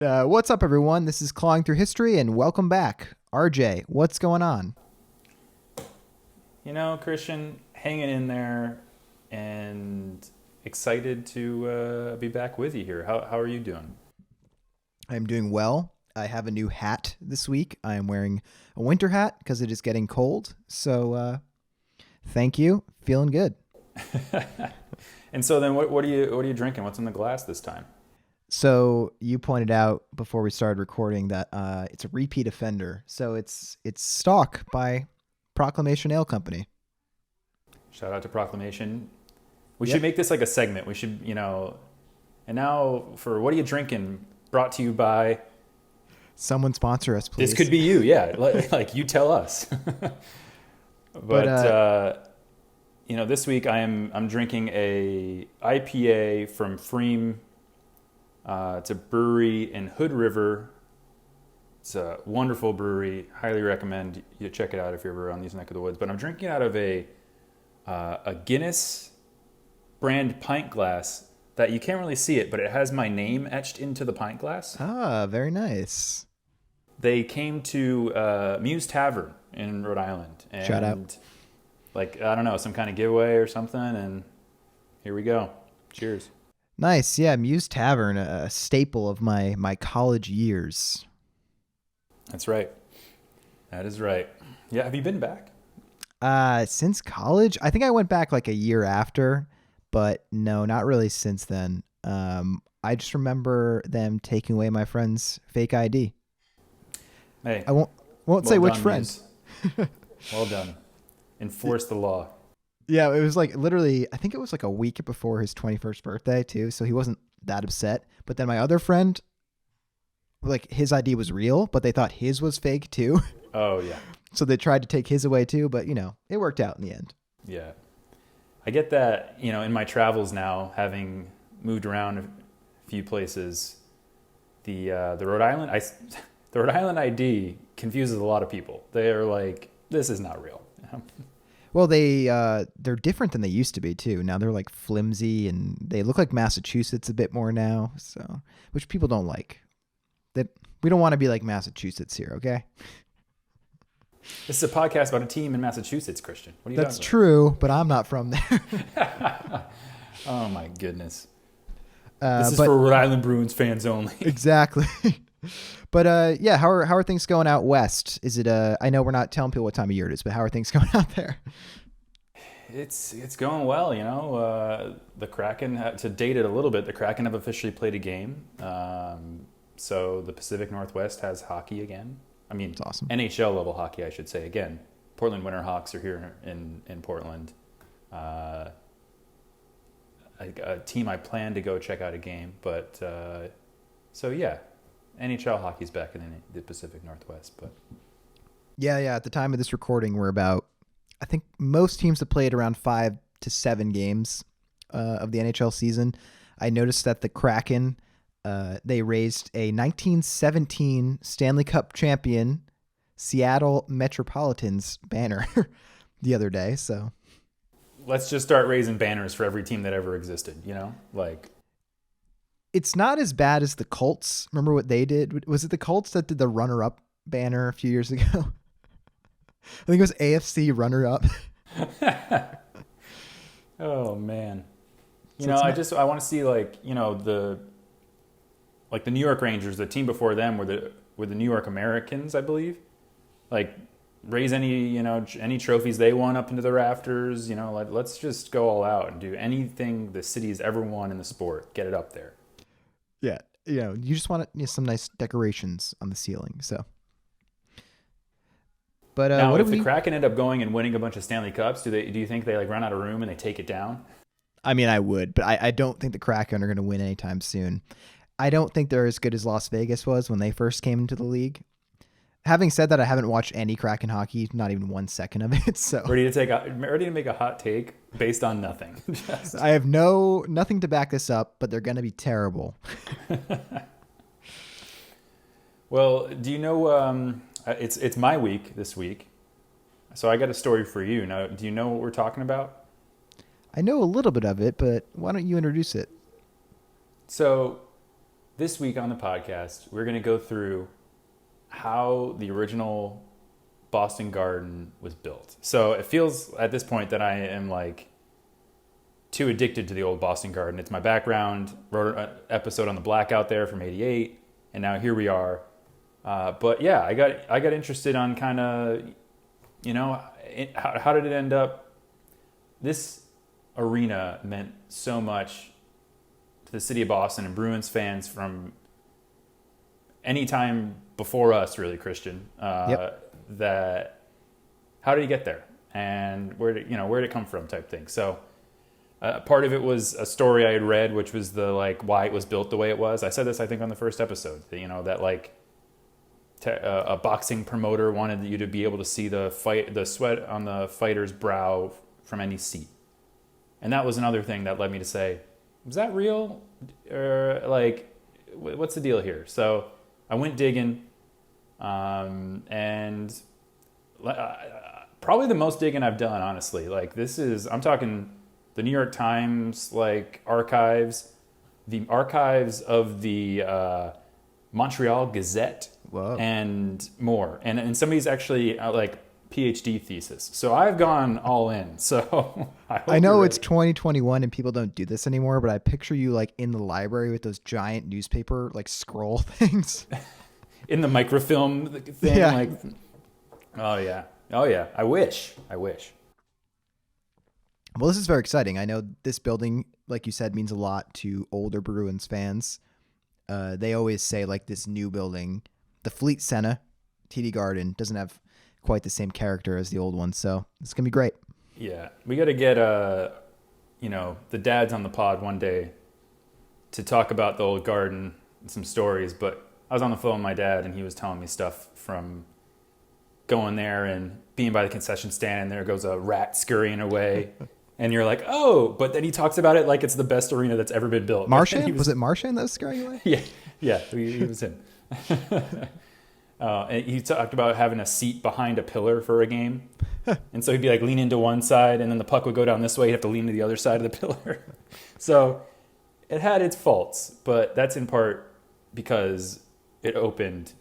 What's up, everyone? This is Clawing Through History, and welcome back. RJ, what's going on? Christian, hanging in there and excited to be back with you here. How are you doing? I'm doing well. I have a new hat this week. I am wearing a winter hat because it is getting cold. So, thank you. Feeling good. And so then what are you drinking? What's in the glass this time? So you pointed out before we started recording that it's a repeat offender. So it's Stock by Proclamation Ale Company. Shout out to Proclamation. We Yep. should make this like a segment. We should, and now for what are you drinking? Brought to you by. Someone sponsor us, please. This could be you, yeah. Like you tell us. This week I'm drinking a IPA from Freem. It's a brewery in Hood River. It's a wonderful brewery. Highly recommend you check it out if you're ever on these neck of the woods. But I'm drinking out of a Guinness brand pint glass that you can't really see it, but it has my name etched into the pint glass. Ah, very nice. They came to Muse Tavern in Rhode Island. And Shout out. I don't know, some kind of giveaway or something. And here we go. Cheers. Nice. Yeah, Muse Tavern, a staple of my college years. That's right. That is right. Yeah, have you been back? Since college, I think I went back like a year after, but no, not really since then. I just remember them taking away my friend's fake ID. Hey, I won't say which friend. Muse. Well done. Enforce the law. Yeah, it was like literally, I think it was like a week before his 21st birthday too, so he wasn't that upset. But then my other friend, like his ID was real, but they thought his was fake too. Oh, yeah. So they tried to take his away too, but it worked out in the end. Yeah. I get that, in my travels now, having moved around a few places, the Rhode Island the Rhode Island ID confuses a lot of people. They are like, this is not real. Well, they're different than they used to be too. Now they're like flimsy and they look like Massachusetts a bit more now. So, which people don't like. That we don't want to be like Massachusetts here, okay? This is a podcast about a team in Massachusetts, Christian. What are you That's talking true, but I'm not from there. about? Oh my goodness. This is for Rhode Island Bruins fans only. Exactly. But yeah, how are things going out west? Is it I know we're not telling people what time of year it is, but how are things going out there? It's going well, the Kraken, to date it a little bit, the Kraken have officially played a game. So the Pacific Northwest has hockey again. I mean, That's awesome. NHL level hockey, I should say. Again, Portland Winterhawks are here in Portland. A team I plan to go check out a game, but so yeah, NHL hockey's back in the Pacific Northwest. But Yeah. At the time of this recording, we're about, I think most teams have played around 5 to 7 games of the NHL season. I noticed that the Kraken, they raised a 1917 Stanley Cup champion Seattle Metropolitans banner the other day. So let's just start raising banners for every team that ever existed. it's not as bad as the Colts. Remember what they did? Was it the Colts that did the runner-up banner a few years ago? I think it was AFC runner-up. Oh man, I want to see the New York Rangers. The team before them were the New York Americans, I believe. Like raise any trophies they won up into the rafters. Let's just go all out and do anything the city's ever won in the sport. Get it up there. Yeah, you just want some nice decorations on the ceiling. So, but now, what if do the we? Kraken end up going and winning a bunch of Stanley Cups, do you think they run out of room and they take it down? I mean, I would, but I don't think the Kraken are going to win anytime soon. I don't think they're as good as Las Vegas was when they first came into the league. Having said that, I haven't watched any Kraken hockey, not even 1 second of it. So ready to make a hot take based on nothing. I have nothing to back this up, but they're going to be terrible. Well, do you know? It's my week this week, so I got a story for you. Now, do you know what we're talking about? I know a little bit of it, but why don't you introduce it? So this week on the podcast, we're going to go through how the original Boston Garden was built. So it feels at this point that I am like too addicted to the old Boston Garden. It's my background. Wrote an episode on the blackout there from '88, and now here we are. But yeah, I got interested on kind of, how did it end up? This arena meant so much to the city of Boston and Bruins fans from any time before us, really, Christian. That how did he get there, and where did it come from, type thing. So part of it was a story I had read, which was the why it was built the way it was. I said this, I think, on the first episode. That a boxing promoter wanted you to be able to see the sweat on the fighter's brow from any seat, and that was another thing that led me to say, was that real, or what's the deal here? So I went digging. And probably the most digging I've done, honestly. I'm talking the New York Times, archives, the archives of the Montreal Gazette, Whoa. and more. And somebody's actually PhD thesis. So I've gone all in. So I know it's 2021 and people don't do this anymore, but I picture you in the library with those giant newspaper scroll things. In the microfilm thing, yeah. Oh yeah. I wish. Well, this is very exciting. I know this building, like you said, means a lot to older Bruins fans. They always say this new building, the Fleet Center, TD Garden, doesn't have quite the same character as the old one. So it's gonna be great. Yeah, we got to get the dads on the pod one day to talk about the old garden and some stories, but I was on the phone with my dad, and he was telling me stuff from going there and being by the concession stand, and there goes a rat scurrying away. And you're like, oh, but then he talks about it like it's the best arena that's ever been built. Marchand? Was it Marchand that was scurrying away? Yeah, he was him. And he talked about having a seat behind a pillar for a game. And so he'd be lean into one side, and then the puck would go down this way. He'd have to lean to the other side of the pillar. So it had its faults, but that's in part because it opened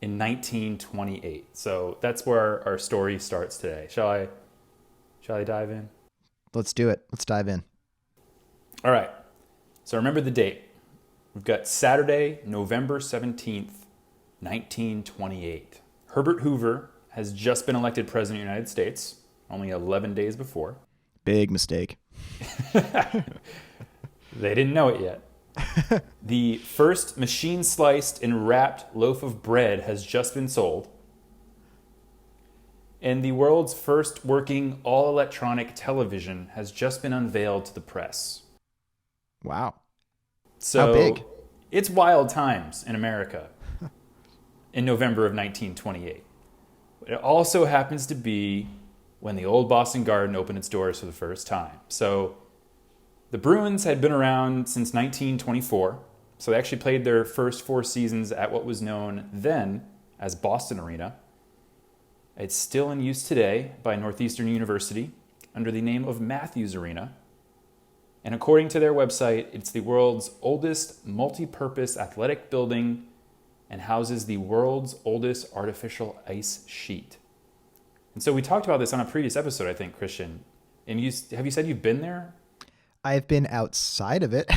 in 1928. So that's where our story starts today. Shall I dive in? Let's do it. Let's dive in. All right. So remember the date. We've got Saturday, November 17th, 1928. Herbert Hoover has just been elected president of the United States, only 11 days before. Big mistake. They didn't know it yet. The first machine-sliced and wrapped loaf of bread has just been sold. And the world's first working all-electronic television has just been unveiled to the press. Wow. So how big? It's wild times in America in November of 1928. It also happens to be when the old Boston Garden opened its doors for the first time. So the Bruins had been around since 1924, so they actually played their first 4 seasons at what was known then as Boston Arena. It's still in use today by Northeastern University under the name of Matthews Arena. And according to their website, it's the world's oldest multi-purpose athletic building and houses the world's oldest artificial ice sheet. And so we talked about this on a previous episode, I think, Christian. And have you said you've been there? I've been outside of it.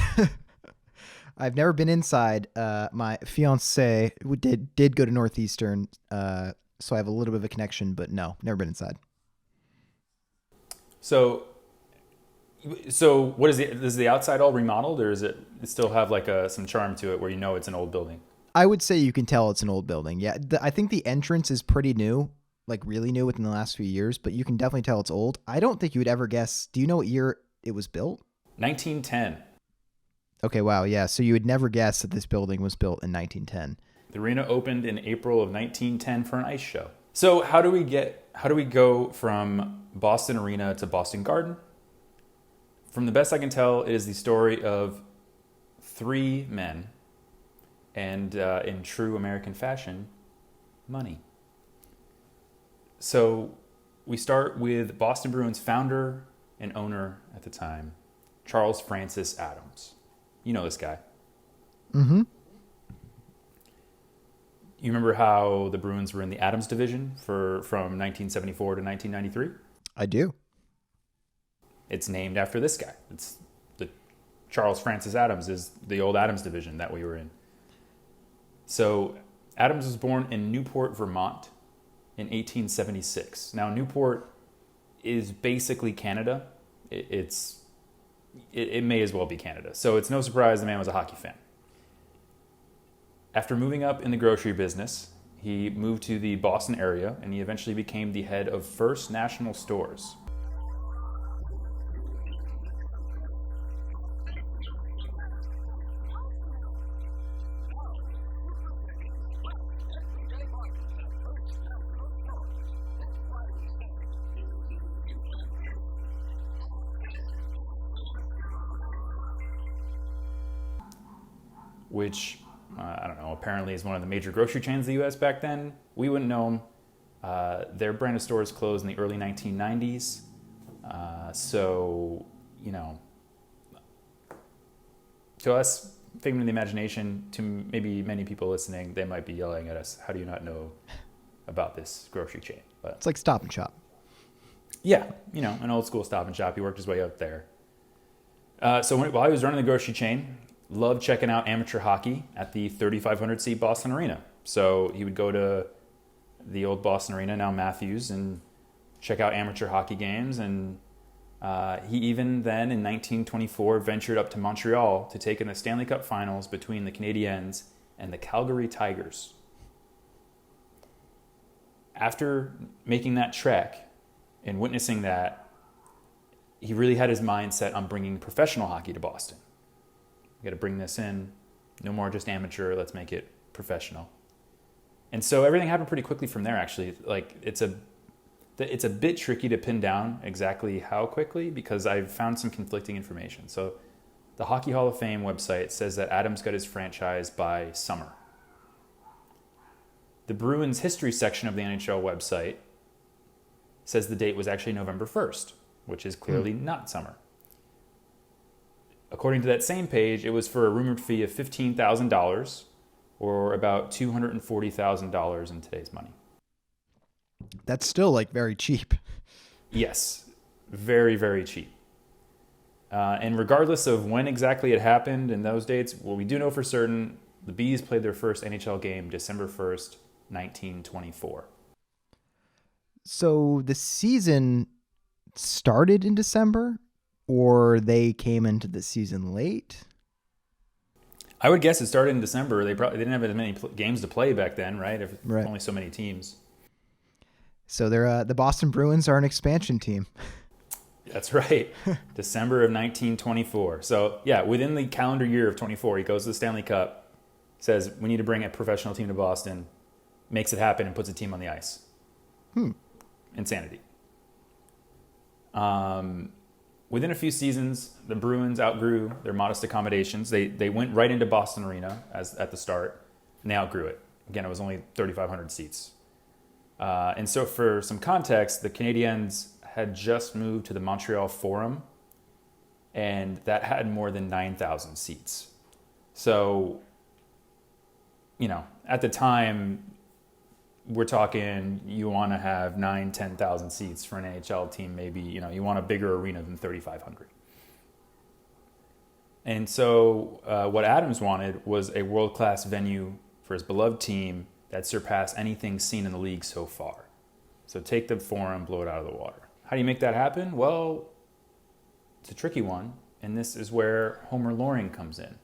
I've never been inside. My fiance did go to Northeastern, so I have a little bit of a connection, but no, never been inside. So what is the outside all remodeled, or does it still have some charm to it where it's an old building? I would say you can tell it's an old building. Yeah, I think the entrance is pretty new, really new within the last few years, but you can definitely tell it's old. I don't think you would ever guess. Do you know what year it was built? 1910. Okay, wow, yeah. So you would never guess that this building was built in 1910. The arena opened in April of 1910 for an ice show. So how do we go from Boston Arena to Boston Garden? From the best I can tell, it is the story of 3 men and, in true American fashion, money. So we start with Boston Bruins founder and owner at the time, Charles Francis Adams. You know this guy. Mm-hmm. You remember how the Bruins were in the Adams division from 1974 to 1993? I do. It's named after this guy. It's the Charles Francis Adams is the old Adams division that we were in. So Adams was born in Newport, Vermont in 1876. Now Newport is basically Canada. It may as well be Canada. So it's no surprise the man was a hockey fan. After moving up in the grocery business, he moved to the Boston area, and he eventually became the head of First National Stores. Which, I don't know, apparently is one of the major grocery chains in the U.S. back then. We wouldn't know them. Their brand of stores closed in the early 1990s. So, you know, to us, figment of the imagination, to maybe many people listening, they might be yelling at us, how do you not know about this grocery chain? But It's like Stop and Shop. yeah, you know, an old school Stop and Shop. He worked his way up there. So while he was running the grocery chain, loved checking out amateur hockey at the 3,500 seat Boston Arena. So he would go to the old Boston Arena, now Matthews, and check out amateur hockey games. And he even then, in 1924, ventured up to Montreal to take in the Stanley Cup Finals between the Canadiens and the Calgary Tigers. After making that trek and witnessing that, he really had his mind set on bringing professional hockey to Boston. We got to bring this in. No more just amateur. Let's make it professional. And so everything happened pretty quickly from there, actually. Like, it's a bit tricky to pin down exactly how quickly because I've found some conflicting information. So the Hockey Hall of Fame website says that Adams got his franchise by summer. The Bruins history section of the NHL website says the date was actually November 1st, which is clearly not summer. According to that same page, it was for a rumored fee of $15,000 or about $240,000 in today's money. That's still like very cheap. Yes, very, very cheap. And regardless of when exactly it happened in those dates, what we do know for certain, the Bees played their first NHL game December 1st, 1924. So the season started in December, or they came into the season late? I would guess it started in December. They didn't have as many games to play back then, right? If Right. only so many teams. So they're the Boston Bruins are an expansion team. That's right. December of 1924. So yeah, within the calendar year of 24, he goes to the Stanley Cup, says we need to bring a professional team to Boston, makes it happen, and puts a team on the ice. Insanity. Within a few seasons, the Bruins outgrew their modest accommodations. They went right into Boston Arena at the start, and they outgrew it. Again, it was only 3,500 seats. And so for some context, the Canadiens had just moved to the Montreal Forum, and that had more than 9,000 seats. So, you know, at the time, we're talking you want to have 10,000 seats for an NHL team. Maybe, you know, you want a bigger arena than 3,500. And so what Adams wanted was a world-class venue for his beloved team that surpassed anything seen in the league so far. So take the Forum, blow it out of the water. How do you make that happen? Well, it's a tricky one, and this is where Homer Loring comes in.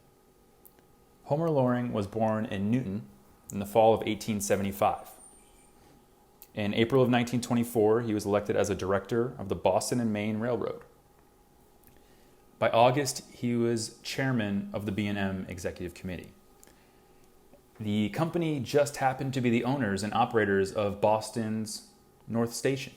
Homer Loring was born in Newton in the fall of 1875. In April of 1924, he was elected as a director of the Boston and Maine Railroad. By August, he was chairman of the B&M Executive Committee. The company just happened to be the owners and operators of Boston's North Station.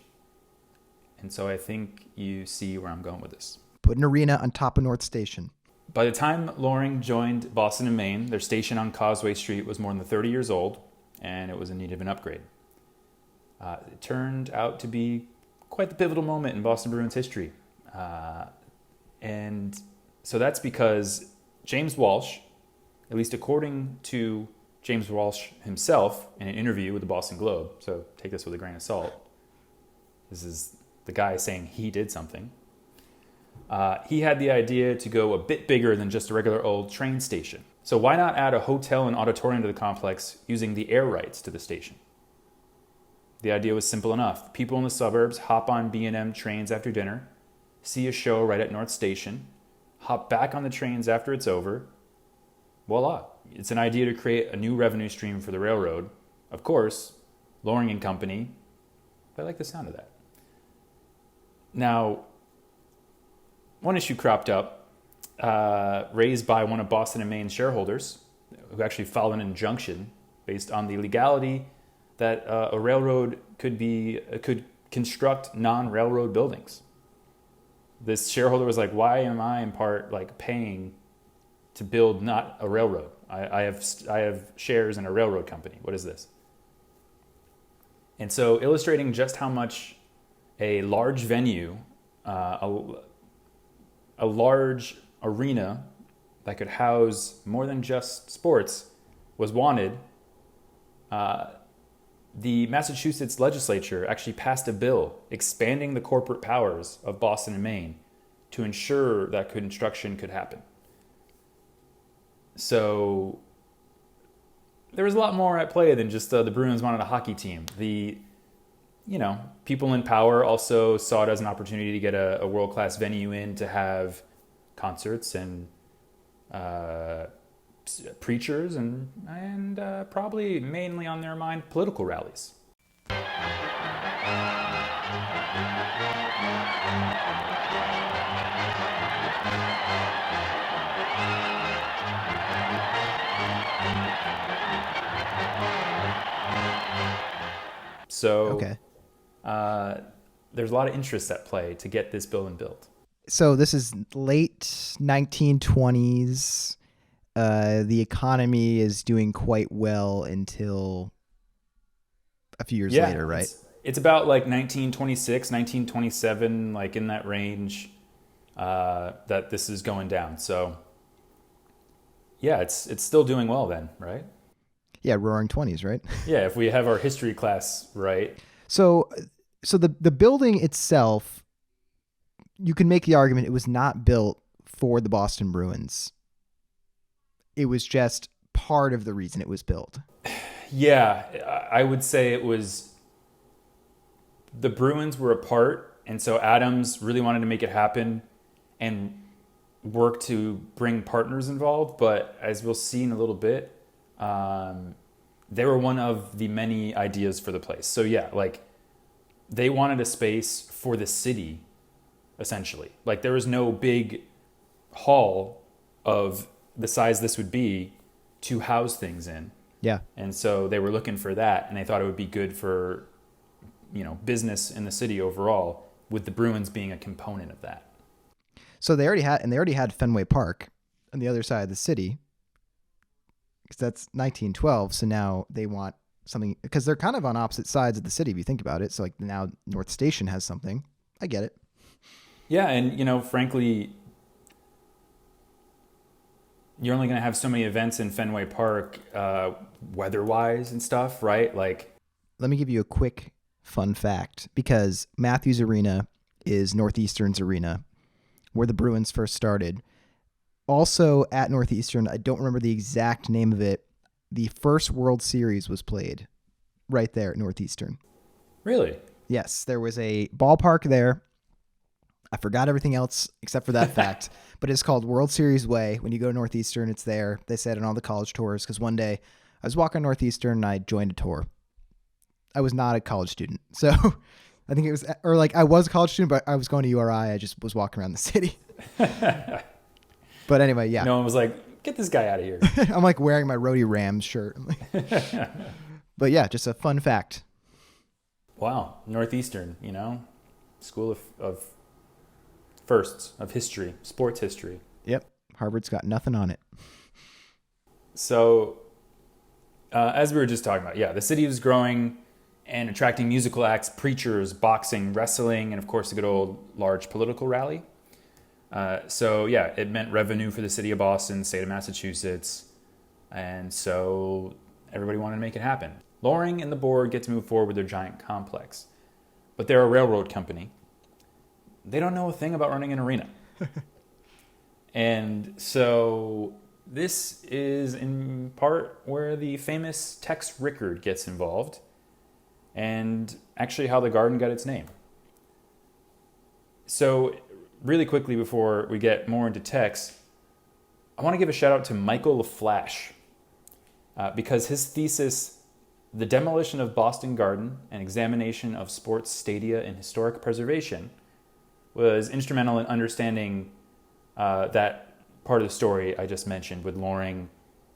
And so I think you see where I'm going with this. Put an arena on top of North Station. By the time Loring joined Boston and Maine, their station on Causeway Street was more than 30 years old, and it was in need of an upgrade. It turned out to be quite the pivotal moment in Boston Bruins history. And so that's because James Walsh, at least according to James Walsh himself, in an interview with the Boston Globe, so take this with a grain of salt. This is the guy saying he did something. He had the idea to go a bit bigger than just a regular old train station. So why not add a hotel and auditorium to the complex using the air rights to the station? The idea was simple enough. People in the suburbs hop on B&M trains after dinner, see a show right at North Station, hop back on the trains after it's over. Voila. It's an idea to create a new revenue stream for the railroad. Of course, Loring and Company. I like the sound of that. Now, one issue cropped up, raised by one of Boston and Maine's shareholders, who actually filed an injunction based on the legality that a railroad could construct non-railroad buildings. This shareholder was like, "Why am I in part like paying to build not a railroad? I have shares in a railroad company. What is this?" And so, illustrating just how much a large venue, a large arena that could house more than just sports was wanted, the Massachusetts legislature actually passed a bill expanding the corporate powers of Boston and Maine to ensure that construction could happen. So there was a lot more at play than just the Bruins wanted a hockey team. People in power also saw it as an opportunity to get a world-class venue in to have concerts and preachers and probably mainly on their mind political rallies. So Okay. There's a lot of interest at play to get this building built. So this is late 1920s. The economy is doing quite well until a few years later, right? It's about like 1926, 1927, like in that range, that this is going down. So yeah, it's still doing well then, right? Yeah, roaring 20s, right? Yeah, if we have our history class right. So the building itself, you can make the argument it was not built for the Boston Bruins. It was just part of the reason it was built. Yeah, I would say it was the Bruins were a part, and so Adams really wanted to make it happen and work to bring partners involved. But as we'll see in a little bit, they were one of the many ideas for the place. So yeah, like they wanted a space for the city, essentially. Like there was no big hall of the size this would be to house things in. Yeah. And so they were looking for that, and they thought it would be good for, business in the city overall, with the Bruins being a component of that. So they already had Fenway Park on the other side of the city, because that's 1912. So now they want something, because they're kind of on opposite sides of the city if you think about it. So like now North Station has something. I get it. Yeah, and frankly, you're only going to have so many events in Fenway Park, weather-wise and stuff, right? Like, let me give you a quick fun fact, because Matthews Arena is Northeastern's arena, where the Bruins first started. Also at Northeastern, I don't remember the exact name of it, the first World Series was played right there at Northeastern. Really? Yes, there was a ballpark there. I forgot everything else except for that fact, but it's called World Series Way. When you go to Northeastern, it's there. They said on all the college tours, because one day I was walking Northeastern and I joined a tour. I was not a college student, so I think it was, or like I was a college student, but I was going to URI. I just was walking around the city. But anyway, yeah. No one was like, get this guy out of here. I'm like wearing my Rhody Rams shirt. But yeah, just a fun fact. Wow. Northeastern, school of firsts, of history, sports history. Yep. Harvard's got nothing on it. So as we were just talking about, yeah, the city was growing and attracting musical acts, preachers, boxing, wrestling, and of course a good old large political rally. So yeah, it meant revenue for the city of Boston, state of Massachusetts. And so everybody wanted to make it happen. Loring and the board get to move forward with their giant complex. But they're a railroad company. They don't know a thing about running an arena. And so this is in part where the famous Tex Rickard gets involved, and actually how the Garden got its name. So really quickly before we get more into Tex, I want to give a shout out to Michael LaFlash, because his thesis, The Demolition of Boston Garden, an examination of sports stadia and historic preservation, was instrumental in understanding that part of the story I just mentioned with Loring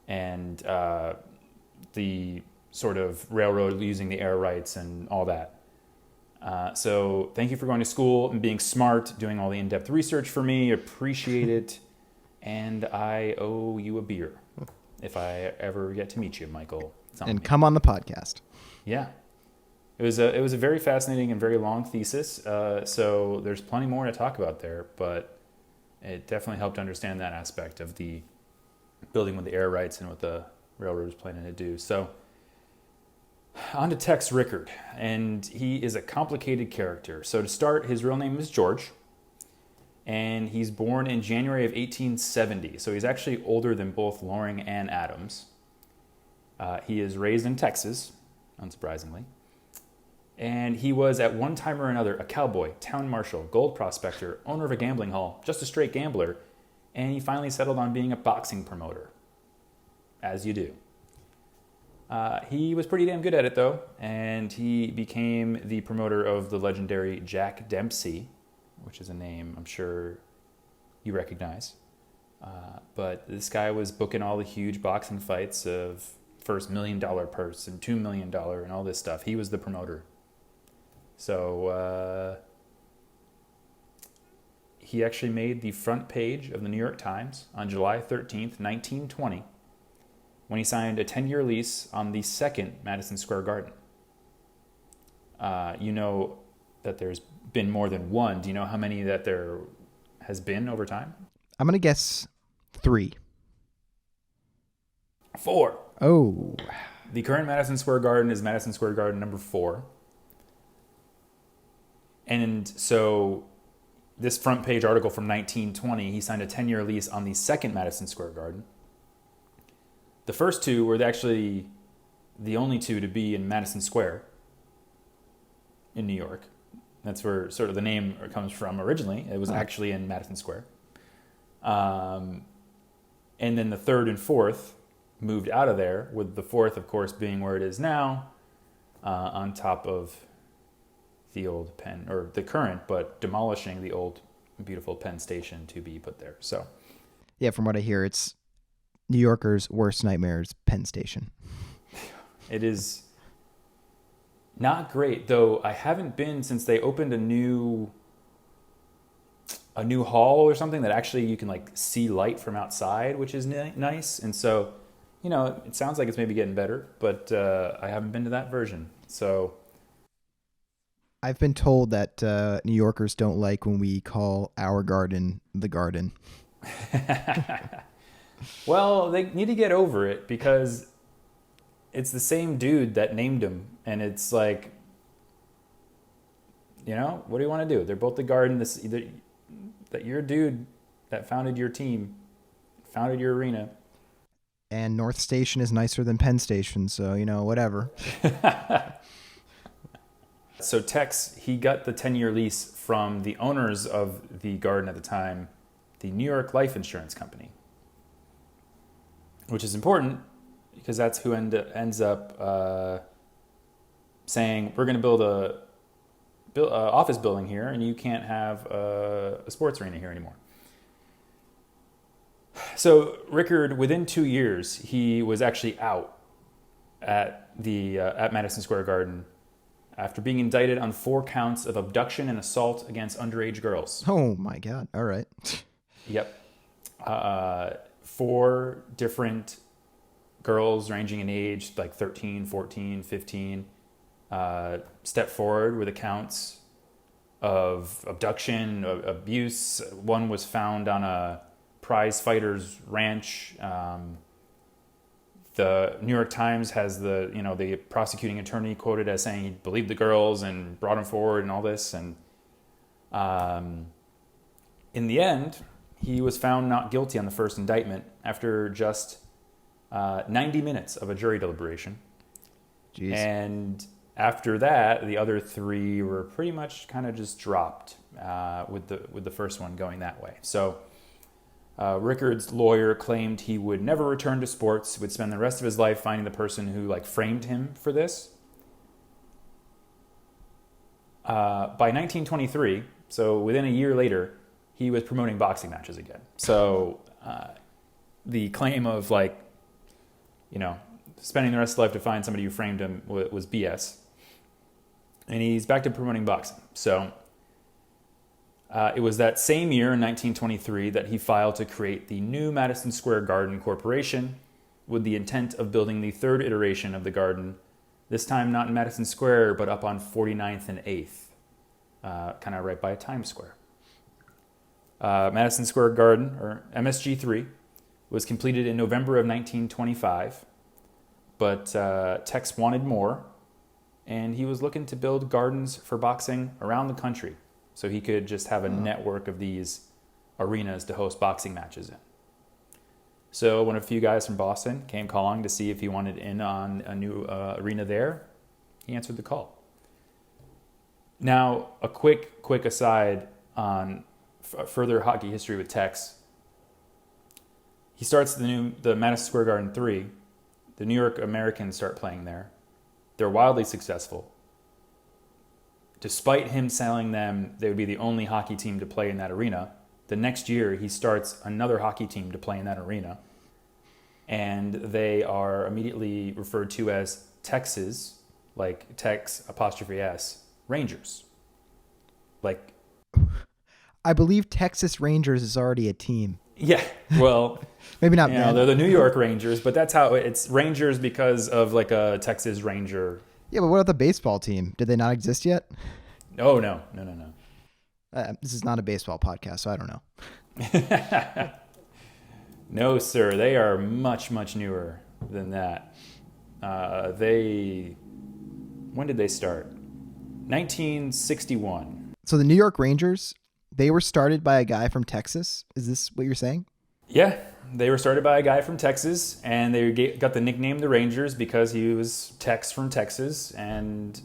and the sort of railroad using the air rights and all that. So thank you for going to school and being smart, doing all the in-depth research for me. Appreciate it. And I owe you a beer if I ever get to meet you, Michael. And come on the podcast. Yeah. It was a very fascinating and very long thesis. So there's plenty more to talk about there, but it definitely helped understand that aspect of the building with the air rights and what the railroad was planning to do. So on to Tex Rickard, and he is a complicated character. So to start, his real name is George, and he's born in January of 1870. So he's actually older than both Loring and Adams. He is raised in Texas, unsurprisingly. And he was, at one time or another, a cowboy, town marshal, gold prospector, owner of a gambling hall, just a straight gambler, and he finally settled on being a boxing promoter, as you do. He was pretty damn good at it, though, and he became the promoter of the legendary Jack Dempsey, which is a name I'm sure you recognize. But this guy was booking all the huge boxing fights of first $1 million purse and $2 million and all this stuff. He was the promoter. So he actually made the front page of the New York Times on July 13th, 1920, when he signed a 10-year lease on the second Madison Square Garden. You know that there's been more than one. Do you know how many that there has been over time? I'm going to guess 3. 4. Oh. The current Madison Square Garden is Madison Square Garden number 4. And so this front page article from 1920, he signed a 10-year lease on the second Madison Square Garden. The first 2 were actually the only 2 to be in Madison Square in New York. That's where sort of the name comes from originally. It was actually in Madison Square. And then the 3rd and 4th moved out of there, with the 4th, of course, being where it is now, on top of the old Penn, or the current, but demolishing the old beautiful Penn Station to be put there. So, yeah, from what I hear, it's New Yorkers' worst nightmares, Penn Station. It is not great, though. I haven't been since they opened a new hall or something that actually you can like see light from outside, which is nice. And so, you know, it sounds like it's maybe getting better, but I haven't been to that version. So I've been told that New Yorkers don't like when we call our garden the Garden. Well, they need to get over it, because it's the same dude that named him, and it's like, you know, what do you want to do? They're both the Garden. That your dude that founded your team, founded your arena. And North Station is nicer than Penn Station, so, you know, whatever. So Tex, he got the 10-year lease from the owners of the Garden at the time, the New York Life Insurance Company, which is important because that's who ends up saying, we're going to build a office building here, and you can't have a sports arena here anymore. So Rickard, within 2 years, he was actually out at Madison Square Garden after being indicted on 4 counts of abduction and assault against underage girls. Oh my God! All right. Yep. 4 different girls ranging in age, like 13, 14, 15, stepped forward with accounts of abduction, abuse. One was found on a prize fighter's ranch The New York Times has the prosecuting attorney quoted as saying he believed the girls and brought him forward and all this. And in the end, he was found not guilty on the first indictment after just 90 minutes of a jury deliberation. Jeez. And after that, the other three were pretty much kind of just dropped with the first one going that way. So Rickard's lawyer claimed he would never return to sports, would spend the rest of his life finding the person who framed him for this. By 1923, so within a year later, he was promoting boxing matches again. So the claim of spending the rest of his life to find somebody who framed him was BS. And he's back to promoting boxing. So it was that same year in 1923 that he filed to create the new Madison Square Garden Corporation with the intent of building the third iteration of the garden, this time not in Madison Square, but up on 49th and 8th, kind of right by Times Square. Madison Square Garden, or MSG3, was completed in November of 1925, but Tex wanted more, and he was looking to build gardens for boxing around the country so he could just have a network of these arenas to host boxing matches in. So when a few guys from Boston came calling to see if he wanted in on a new arena there, he answered the call. Now, a quick aside on further hockey history with Tex. He starts the Madison Square Garden 3. The New York Americans start playing there. They're wildly successful. Despite him telling them they would be the only hockey team to play in that arena, the next year he starts another hockey team to play in that arena. And they are immediately referred to as Texas, like Tex apostrophe S, Rangers. I believe Texas Rangers is already a team. Yeah, well, maybe not. They're the New York Rangers, but that's how it's Rangers because of a Texas Ranger. Yeah, but what about the baseball team? Did they not exist yet? Oh, no. This is not a baseball podcast, so I don't know. No, sir. They are much, much newer than that. When did they start? 1961. So the New York Rangers, they were started by a guy from Texas. Is this what you're saying? Yeah, they were started by a guy from Texas, and they got the nickname the Rangers because he was Tex from Texas, and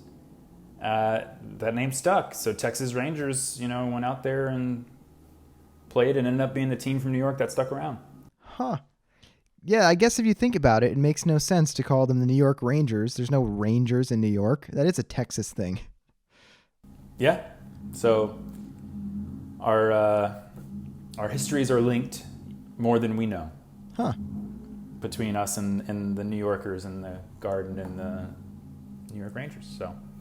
that name stuck. So Texas Rangers, went out there and played and ended up being the team from New York that stuck around. Huh. Yeah, I guess if you think about it, it makes no sense to call them the New York Rangers. There's no Rangers in New York. That is a Texas thing. Yeah. So our histories are linked more than we know. Huh. Between us and the New Yorkers and the Garden and the New York Rangers.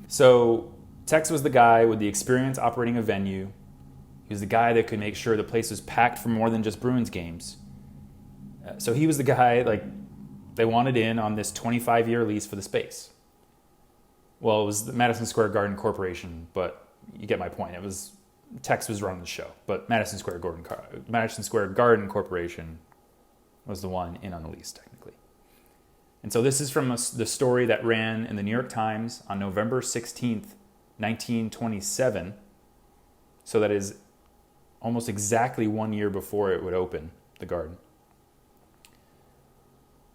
So Tex was the guy with the experience operating a venue. He was the guy that could make sure the place was packed for more than just Bruins games. So he was the guy they wanted in on this 25-year lease for the space. Well, it was the Madison Square Garden Corporation, but you get my point. It was Tex was running the show, but Madison Square Garden Corporation was the one in on the lease, technically. And so this is from the story that ran in the New York Times on November 16th, 1927. So that is almost exactly 1 year before it would open, the garden.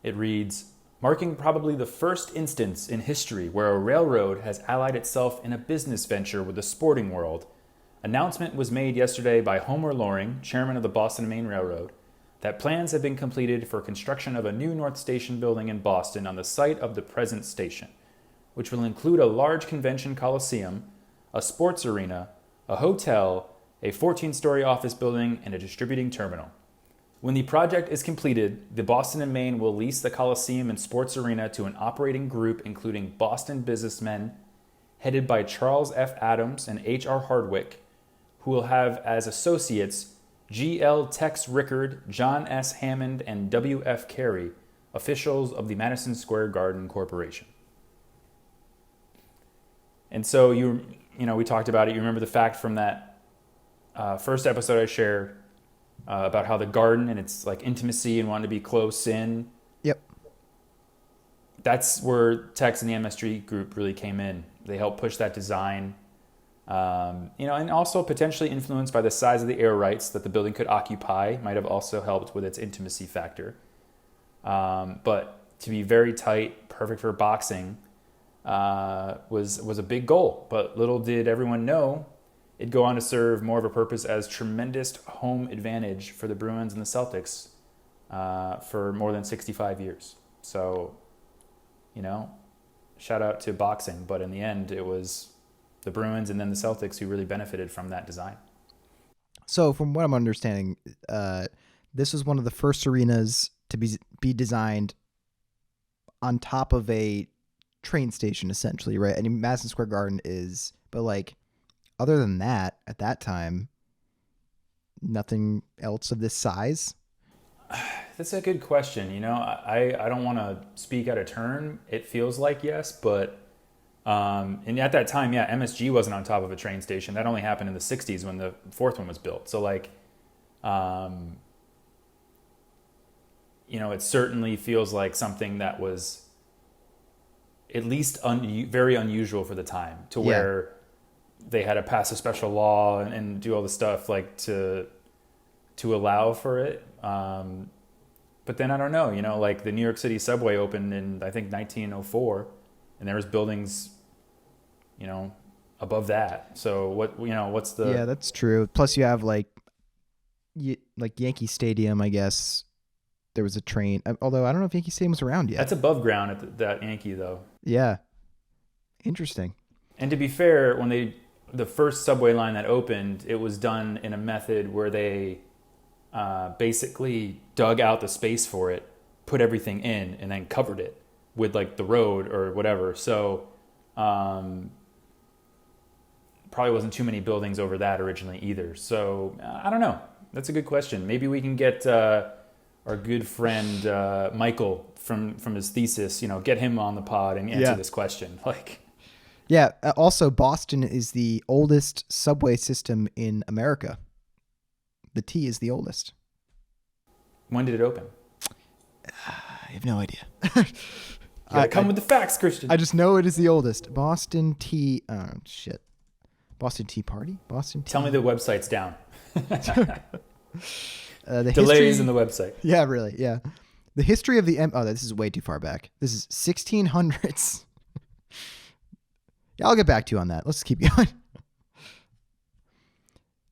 It reads, marking probably the first instance in history where a railroad has allied itself in a business venture with the sporting world, announcement was made yesterday by Homer Loring, chairman of the Boston and Maine Railroad, that plans have been completed for construction of a new North Station building in Boston on the site of the present station, which will include a large convention coliseum, a sports arena, a hotel, a 14-story office building, and a distributing terminal. When the project is completed, the Boston and Maine will lease the Coliseum and sports arena to an operating group including Boston businessmen, headed by Charles F. Adams and H.R. Hardwick, who will have as associates G.L. Tex Rickard, John S. Hammond, and W.F. Carey, officials of the Madison Square Garden Corporation. And so we talked about it. You remember the fact from that first episode I shared about how the garden and its intimacy and wanting to be close in. Yep. that's where Tex and the MSG group really came in. They helped push that design, and also potentially influenced by the size of the air rights that the building could occupy, might have also helped with its intimacy factor. But to be very tight, perfect for boxing, was a big goal. But little did everyone know, it'd go on to serve more of a purpose as tremendous home advantage for the Bruins and the Celtics for more than 65 years. So, shout out to boxing. But in the end, it was the Bruins and then the Celtics who really benefited from that design. So from what I'm understanding, this was one of the first arenas to be designed on top of a train station, essentially, right? I mean, Madison Square Garden is, but like, other than that, at that time, nothing else of this size. That's a good question. I don't want to speak out of turn. It feels like yes, but and at that time, yeah, MSG wasn't on top of a train station. That only happened in the 60s when the fourth one was built. So like, it certainly feels like something that was at least very unusual for the time, to where they had to pass a special law and do all the stuff like to allow for it. But then I don't know, like the New York City subway opened in, I think, 1904, and there was buildings, above that. So what's the... Yeah, that's true. Plus you have like Yankee Stadium, I guess. There was a train, although I don't know if Yankee Stadium was around yet. That's above ground at that Yankee, though. Yeah. Interesting. And to be fair, when the first subway line that opened, it was done in a method where they basically dug out the space for it, put everything in, and then covered it with like the road or whatever. So probably wasn't too many buildings over that originally either. So I don't know. That's a good question. Maybe we can get our good friend Michael from his thesis, get him on the pod and answer this question. Yeah. Also, Boston is the oldest subway system in America. The T is the oldest. When did it open? I have no idea. Come with the facts, Christian. I just know it is the oldest. Boston Tea. Oh, shit. Boston Tea Party? Boston Tea. Tell me the website's down. The Delays in the website. Yeah, really. Yeah. The history of the... this is way too far back. This is 1600s. Yeah, I'll get back to you on that. Let's keep going.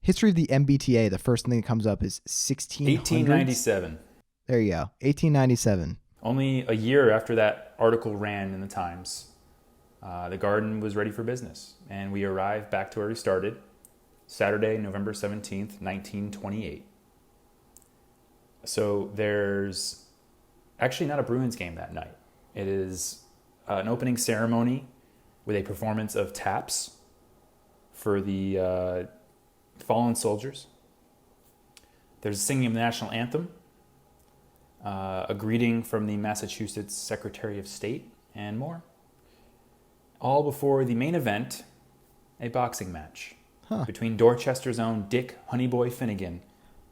History of the MBTA, the first thing that comes up is 1897. There you go. 1897. Only a year after that article ran in the Times, the Garden was ready for business. And we arrived back to where we started, Saturday, November 17th, 1928. So there's actually not a Bruins game that night. It is an opening ceremony with a performance of taps for the fallen soldiers. There's a singing of the national anthem, a greeting from the Massachusetts Secretary of State, and more. All before the main event, a boxing match between Dorchester's own Dick Honeyboy Finnegan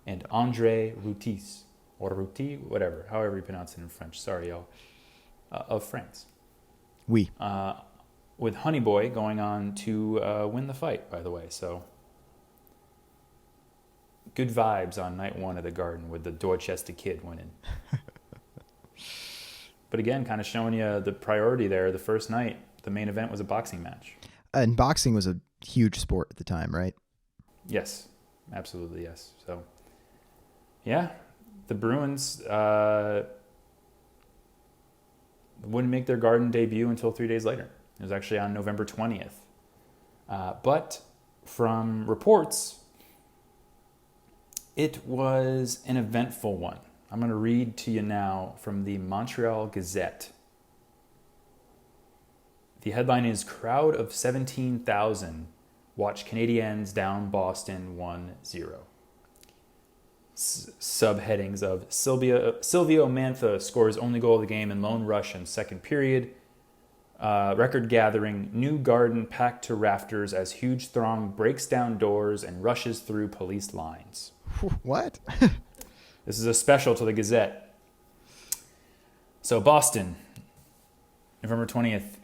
and Andre Routis, or Routy, whatever, however you pronounce it in French. Sorry, y'all. Of France. Oui. With Honeyboy going on to win the fight, by the way. So, good vibes on night one of the Garden with the Dorchester kid winning. But again, kind of showing you the priority there. The first night, the main event was a boxing match. And boxing was a huge sport at the time, right? Yes, absolutely, yes. So, yeah, the Bruins wouldn't make their Garden debut until 3 days later. It was actually on November 20th. But from reports, it was an eventful one. I'm going to read to you now from the Montreal Gazette. The headline is "Crowd of 17,000 Watch Canadiens Down Boston 1-0." Subheadings of Silvio Mantha scores only goal of the game in lone rush in second period. Record gathering, new Garden packed to rafters as huge throng breaks down doors and rushes through police lines. What? This is a special to the Gazette. So Boston, November 20th,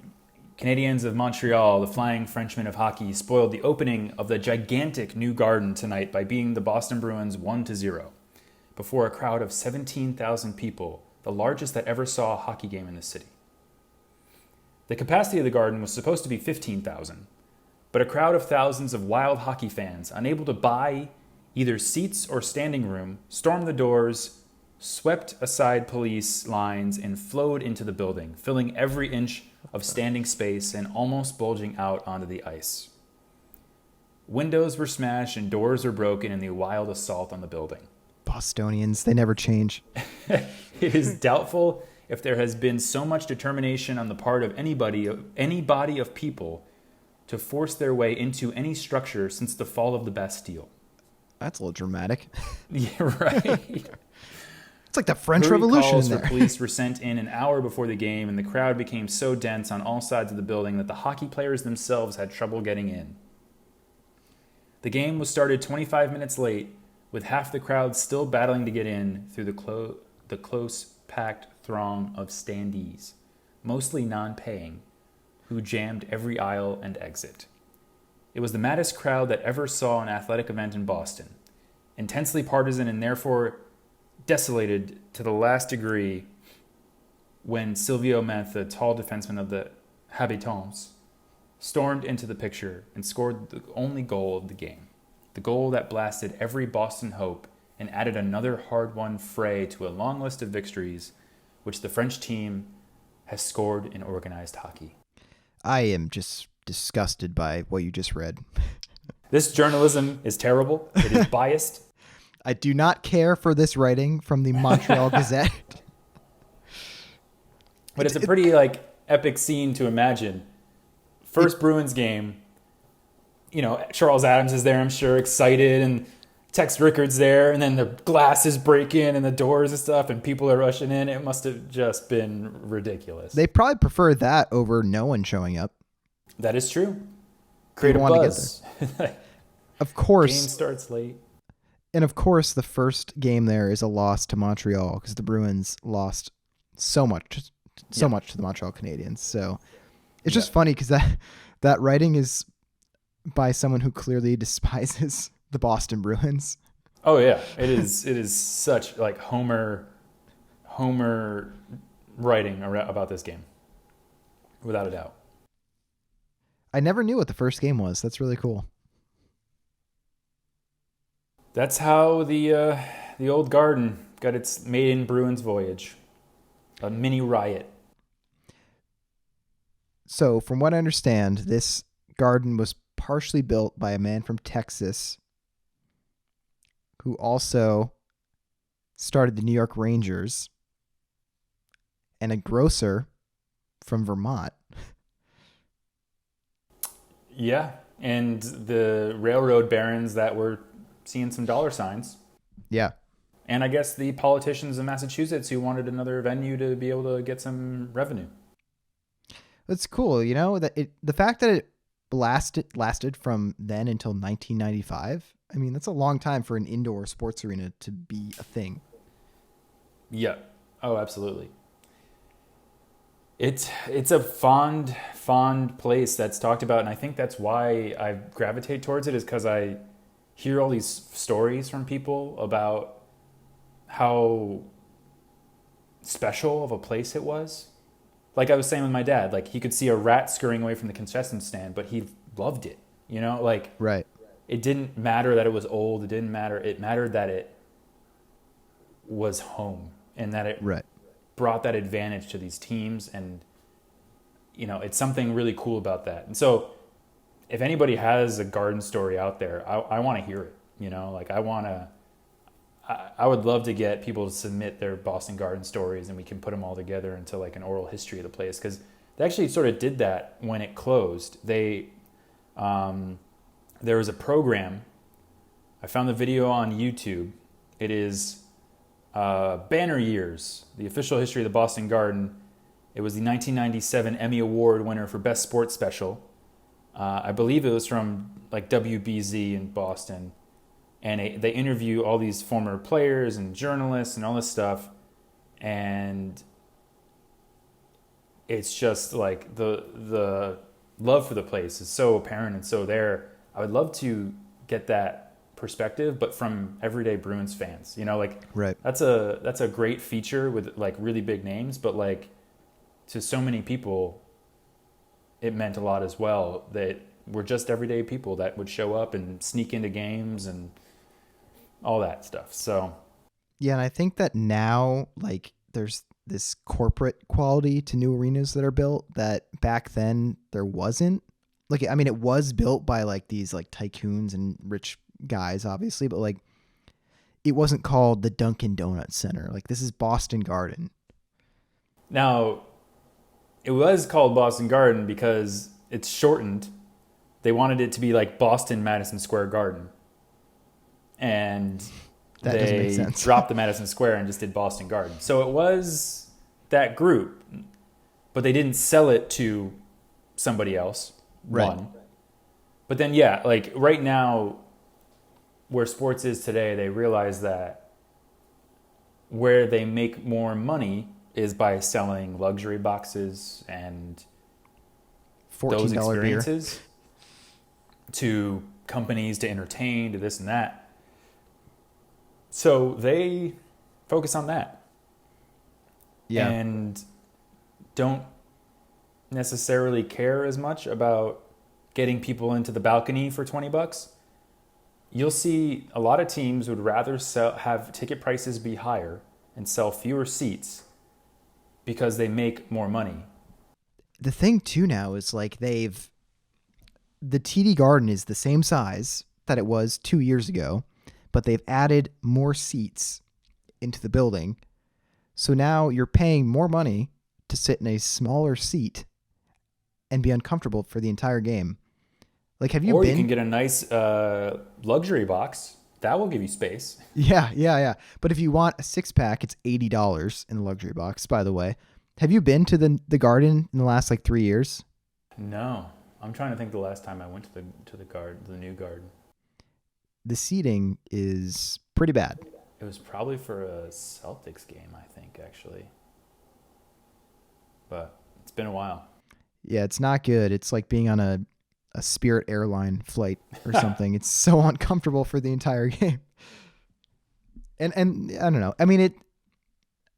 Canadiens of Montreal, the Flying Frenchmen of hockey, spoiled the opening of the gigantic new Garden tonight by beating the Boston Bruins 1-0 before a crowd of 17,000 people, the largest that ever saw a hockey game in the city. The capacity of the Garden was supposed to be 15,000, but a crowd of thousands of wild hockey fans, unable to buy either seats or standing room, stormed the doors, swept aside police lines, and flowed into the building, filling every inch of standing space and almost bulging out onto the ice. Windows were smashed and doors were broken in the wild assault on the building. Bostonians, they never change. It is doubtful if there has been so much determination on the part of any body of people to force their way into any structure since the fall of the Bastille. That's a little dramatic. Yeah, right. It's like the French Revolution calls in there. for police were sent in an hour before the game, and the crowd became so dense on all sides of the building that the hockey players themselves had trouble getting in. The game was started 25 minutes late, with half the crowd still battling to get in through the close, packed throng of standees, mostly non-paying, who jammed every aisle and exit. It was the maddest crowd that ever saw an athletic event in Boston, intensely partisan and therefore desolated to the last degree when Silvio Menth, the tall defenseman of the Habitants, stormed into the picture and scored the only goal of the game, the goal that blasted every Boston hope and added another hard-won fray to a long list of victories which the French team has scored in organized hockey. I am just disgusted by what you just read. This journalism is terrible. It is biased. I do not care for this writing from the Montreal Gazette. But it's a pretty epic scene to imagine. First Bruins game, Charles Adams is there, I'm sure, excited, and Tex Rickard's there, and then the glass is breaking and the doors and stuff, and people are rushing in. It must have just been ridiculous. They probably prefer that over no one showing up. That is true. Create a buzz. Of course. Game starts late. And of course, the first game there is a loss to Montreal because the Bruins lost so much to the Montreal Canadiens. So it's just funny because that writing is by someone who clearly despises the Boston Bruins. Oh yeah, it is. It is such Homer writing about this game, without a doubt. I never knew what the first game was. That's really cool. That's how the old Garden got its maiden Bruins voyage. A mini riot. So, from what I understand, this Garden was partially built by a man from Texas who also started the New York Rangers and a grocer from Vermont. Yeah, and the railroad barons that were seeing some dollar signs. Yeah. And I guess the politicians in Massachusetts who wanted another venue to be able to get some revenue. That's cool, that the fact that it lasted from then until 1995. I mean, that's a long time for an indoor sports arena to be a thing. Yeah. Oh, absolutely. It's a fond place that's talked about, and I think that's why I gravitate towards it, is because I hear all these stories from people about how special of a place it was. Like I was saying with my dad, he could see a rat scurrying away from the concession stand, but he loved it, Right. It didn't matter that it was old. It didn't matter. It mattered that it was home and that it brought that advantage to these teams. And, it's something really cool about that. And so if anybody has a Garden story out there, I want to hear it, I would love to get people to submit their Boston Garden stories, and we can put them all together into an oral history of the place. Because they actually sort of did that when it closed. There was a program. I found the video on YouTube. It is Banner Years, the official history of the Boston Garden. It was the 1997 Emmy Award winner for Best Sports Special. I believe it was from WBZ in Boston. And they interview all these former players and journalists and all this stuff. And it's just like the love for the place is so apparent and so there. I would love to get that perspective, but from everyday Bruins fans. You know, like Right. that's a great feature with like really big names, but like to so many people, it meant a lot as well that we're just everyday people that would show up and sneak into games and all that stuff. So Yeah, and I think that now, like, there's this corporate quality to new arenas that are built that back then there wasn't. Like, I mean, it was built by like these like tycoons and rich guys, obviously, but like it wasn't called the Dunkin' Donuts Center. Like, this is Boston Garden. now it was called Boston Garden because it's shortened. They wanted it to be like Boston Madison Square Garden. And That doesn't make they sense. dropped the Madison Square and just did Boston Garden. So it was that group, but they didn't sell it to somebody else. Right. One. But then, yeah, like right now, where sports is today, they realize that where they make more money is by selling luxury boxes and those $14 beer. experiences to companies to entertain, to this and that. So they focus on that. Yeah. And don't necessarily care as much about getting people into the balcony for $20. You'll see a lot of teams would rather have ticket prices be higher and sell fewer seats because they make more money. The thing too now is like the TD Garden is the same size that it was 2 years ago, but they've added more seats into the building. So now you're paying more money to sit in a smaller seat and be uncomfortable for the entire game. Like, have you Or been? you can get a nice luxury box. That will give you space. Yeah. But if you want a 6-pack, it's $80 in the luxury box, by the way. Have you been to the Garden in the last like 3 years? No. I'm trying to think the last time I went to the garden, the new garden. The seating is pretty bad. It was probably for a Celtics game, I think, actually. But it's been a while. Yeah, it's not good. It's like being on a Spirit airline flight or something. It's so uncomfortable for the entire game. And I don't know. I mean,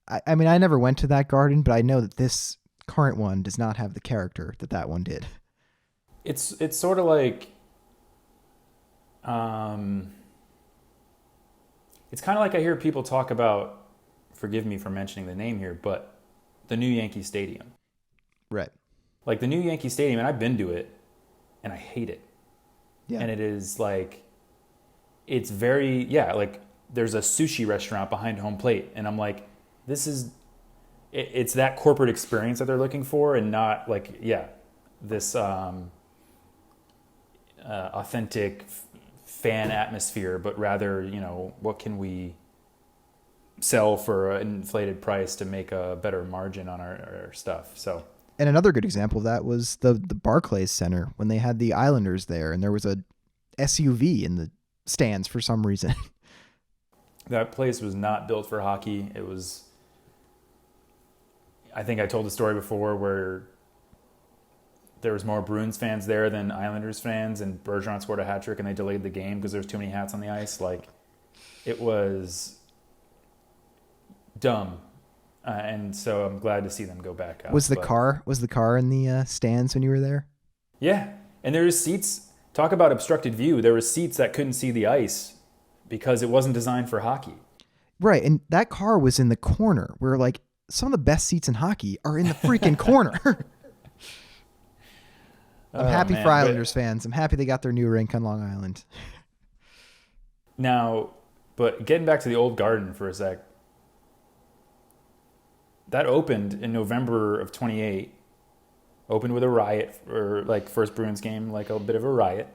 I never went to that garden, but I know that this current one does not have the character that one did. It's sort of like, it's kind of like I hear people talk about, forgive me for mentioning the name here, but the new Yankee Stadium. Right. Like the new Yankee Stadium, and I've been to it, and I hate it. Yeah. And it is like, it's very, like there's a sushi restaurant behind home plate, and I'm like, it's that corporate experience that they're looking for, and not like, this authentic fan atmosphere, but rather, what can we sell for an inflated price to make a better margin on our stuff. So. And another good example of that was the Barclays Center when they had the Islanders there, and there was a SUV in the stands for some reason. That place was not built for hockey. It was, I think I told the story before where there was more Bruins fans there than Islanders fans, and Bergeron scored a hat trick and they delayed the game because there was too many hats on the ice. Like, it was dumb. And so I'm glad to see them go back up. Was the car in the stands when you were there? Yeah. And there was seats. Talk about obstructed view. There were seats that couldn't see the ice because it wasn't designed for hockey. Right. And that car was in the corner where like some of the best seats in hockey are in the freaking corner. I'm happy for Islanders fans. I'm happy they got their new rink on Long Island. Now, but getting back to the old Garden for a sec, that opened in November of 28. Opened with a riot, or like first Bruins game, like a bit of a riot.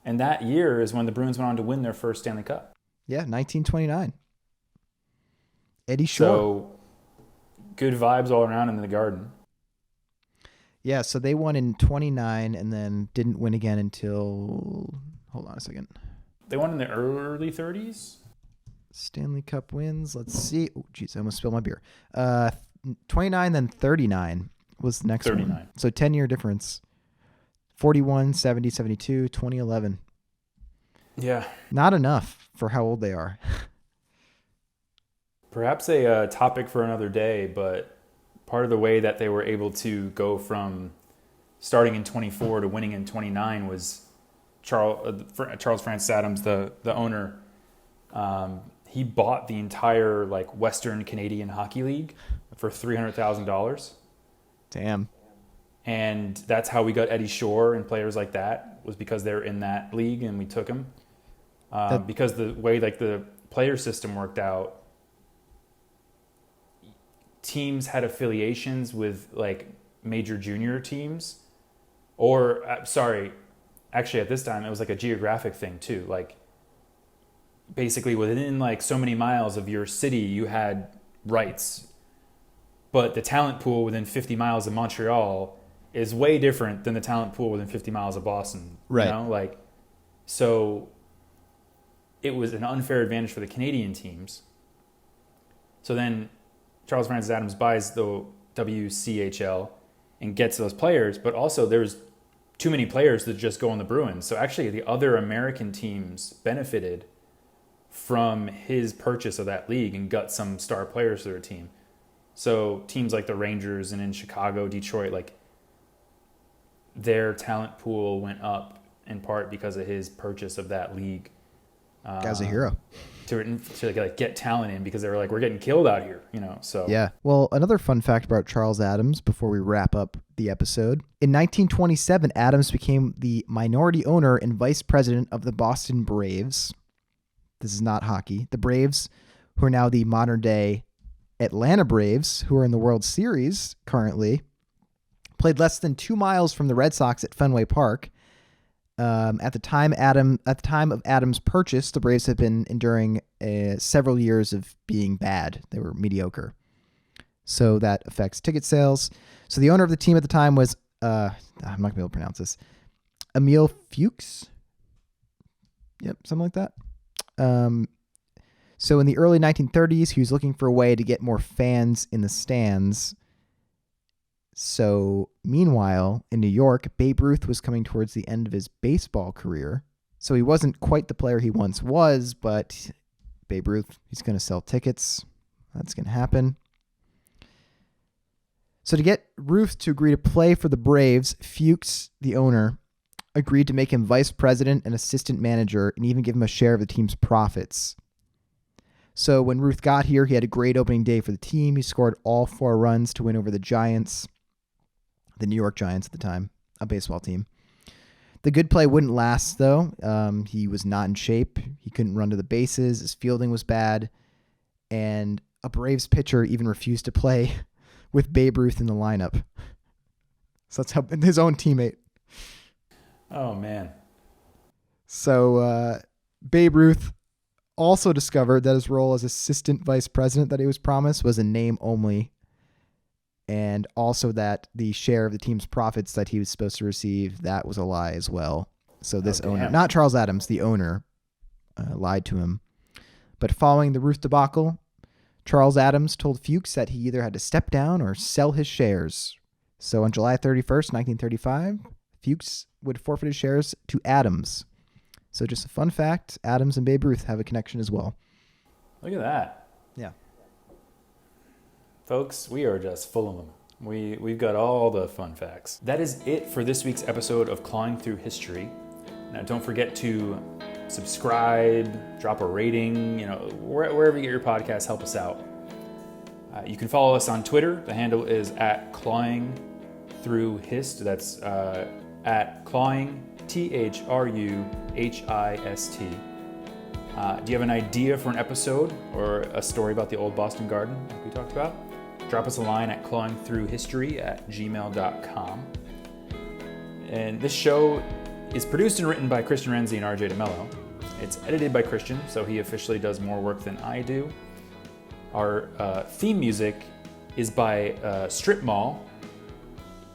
And that year is when the Bruins went on to win their first Stanley Cup. Yeah, 1929. Eddie Shore. So good vibes all around in the Garden. Yeah, so they won in 29 and then didn't win again until, hold on a second. They won in the early 30s? Stanley Cup wins. Let's see. Oh, geez, I almost spilled my beer. 29, then 39. was the next 39. one. So 10-year difference. 41, 70, 72, 2011. Yeah. Not enough for how old they are. Perhaps a topic for another day, but part of the way that they were able to go from starting in 24 to winning in 29 was Charles Francis Adams, the owner. He bought the entire like Western Canadian Hockey League for $300,000. Damn. And that's how we got Eddie Shore and players like that, was because they're in that league and we took them. Because the way like the player system worked out, teams had affiliations with like major junior teams, or actually at this time it was like a geographic thing too. Like basically within like so many miles of your city you had rights, but the talent pool within 50 miles of Montreal is way different than the talent pool within 50 miles of Boston. Right. You know, like, so it was an unfair advantage for the Canadian teams. So then Charles Francis Adams buys the WCHL and gets those players, but also there's too many players that just go on the Bruins. So actually the other American teams benefited from his purchase of that league and got some star players to their team. So teams like the Rangers and in Chicago, Detroit, like their talent pool went up in part because of his purchase of that league. Guy's a hero. To like get talent in, because they were like, we're getting killed out here, you know. So yeah. Well, another fun fact about Charles Adams before we wrap up the episode. In 1927, Adams became the minority owner and vice president of the Boston Braves. This is not hockey. The Braves, who are now the modern day Atlanta Braves, who are in the World Series currently, played less than 2 miles from the Red Sox at Fenway Park. At the time of Adams' purchase, the Braves had been enduring several years of being bad. They were mediocre, so that affects ticket sales. So the owner of the team at the time was I'm not gonna be able to pronounce this. Emile Fuchs. Yep, something like that. So in the early 1930s, he was looking for a way to get more fans in the stands. So meanwhile, in New York, Babe Ruth was coming towards the end of his baseball career. So he wasn't quite the player he once was, but Babe Ruth, he's going to sell tickets. That's going to happen. So to get Ruth to agree to play for the Braves, Fuchs, the owner, agreed to make him vice president and assistant manager and even give him a share of the team's profits. So when Ruth got here, he had a great opening day for the team. He scored all 4 runs to win over the Giants. The New York Giants at the time, a baseball team. The good play wouldn't last, though. He was not in shape. He couldn't run to the bases. His fielding was bad. And a Braves pitcher even refused to play with Babe Ruth in the lineup. So that's how his own teammate. Oh, man. So Babe Ruth also discovered that his role as assistant vice president that he was promised was a name only. And also that the share of the team's profits that he was supposed to receive, that was a lie as well. So this owner, not Charles Adams, the owner, lied to him. But following the Ruth debacle, Charles Adams told Fuchs that he either had to step down or sell his shares. So on July 31st, 1935, Fuchs would forfeit his shares to Adams. So just a fun fact, Adams and Babe Ruth have a connection as well. Look at that. Yeah. Folks, we are just full of them. We've got all the fun facts. That is it for this week's episode of Clawing Through History. Now, don't forget to subscribe, drop a rating, wherever you get your podcasts, help us out. You can follow us on Twitter. The handle is @ClawingThroughHist. That's at Clawing, THRUHIST. Do you have an idea for an episode or a story about the old Boston Garden like we talked about? Drop us a line at clawingthroughhistory@gmail.com. And this show is produced and written by Christian Renzi and RJ DeMello. It's edited by Christian, so he officially does more work than I do. Our theme music is by Strip Mall.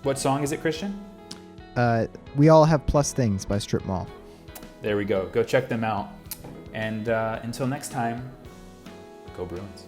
What song is it, Christian? We All Have Plus Things by Strip Mall. There we go. Go check them out. And until next time, go Bruins.